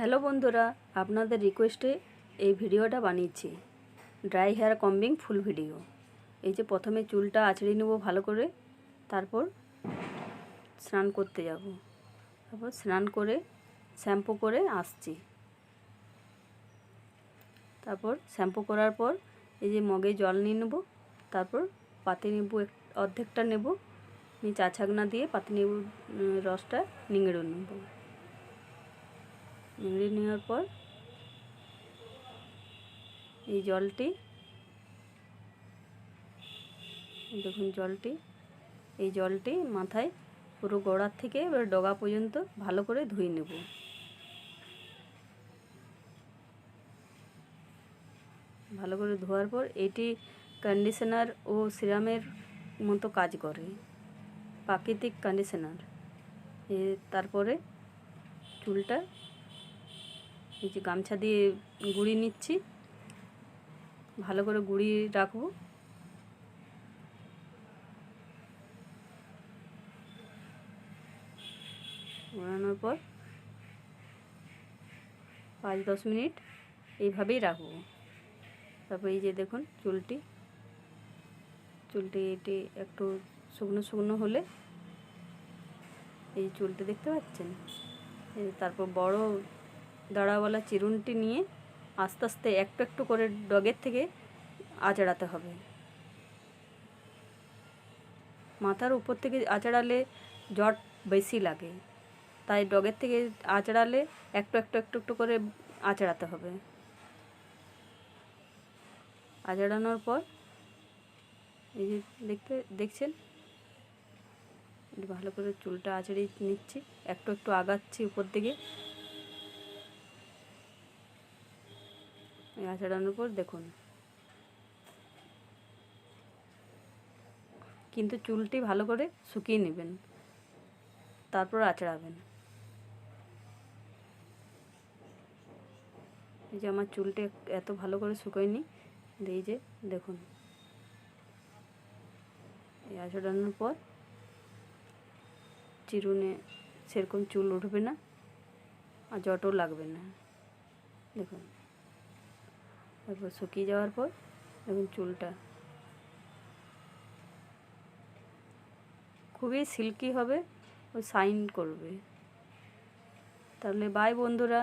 Hello বন্ধুরা, আপনাদের রিকোয়েস্টে এই ভিডিওটা বানিয়েছি। Dry hair combing full video. এই যে প্রথমে চুলটা আঁচড়ে নেব ভালো করে, তারপর স্নান করতে যাব। তারপর স্নান করে শ্যাম্পু করে আসছি। তারপর শ্যাম্পু করার পর এই যে মগে জল নিয়ে নেব, তারপর পাতি নেবু অর্ধেকটা নেব, নিয়ে চা ছাকনা দিয়ে পাতি নেবু রসটা নিংড়ে নেব। নিংড়ে নেওয়ার পর এই জলটি দেখুন, এই জলটি মাথায় পুরো গোড়ার থেকে এবার ডগা পর্যন্ত ভালো করে ধুয়ে নেব। ভালো করে ধোয়ার পর এটি কন্ডিশনার ও সিরামের মতো কাজ করে, প্রাকৃতিক কন্ডিশনার। তারপরে চুলটা এই যে গামছা দিয়ে গুঁড়ি নিচ্ছি, ভালো করে গুঁড়ি রাখবো। ঘোরানোর পর 5-10 মিনিট এইভাবেই রাখবো। তারপর এই যে দেখুন চুলটি এটি একটু শুকনো শুকনো হলে, এই চুলটি দেখতে পাচ্ছেন, তারপর বড় দাড়াওয়ালা চিরুনটি নিয়ে আস্তে আস্তে একটু একটু করে ডগের থেকে আঁচড়াতে হবে। মাথার উপর থেকে আঁচড়ালে জট বেশি লাগে, তাই ডগের থেকে আঁচড়ালে একটু একটু একটু একটু করে আঁচড়াতে হবে। আঁচড়ানোর পর এই যে দেখছেন, ভালো করে চুলটা আঁচড়ে নিচ্ছি, একটু একটু আগাচ্ছি উপর দিকে। আঁচড়ানোর পর দেখুন, কিন্তু চুলটি ভালো করে শুকিয়ে নেবেন, তারপর আঁচড়াবেন। এই যে আমার চুলটা এত ভালো করে শুকোয়নি, এই যে দেখুন, এই আঁচড়ানোর পর চিরুনে সেরকম চুল উঠবে না আর জটও লাগবে না। দেখুন, তারপর শুকিয়ে যাওয়ার পর দেখুন চুলটা খুবই সিল্কি হবে ও শাইন করবে। তাহলে বাই বন্ধুরা।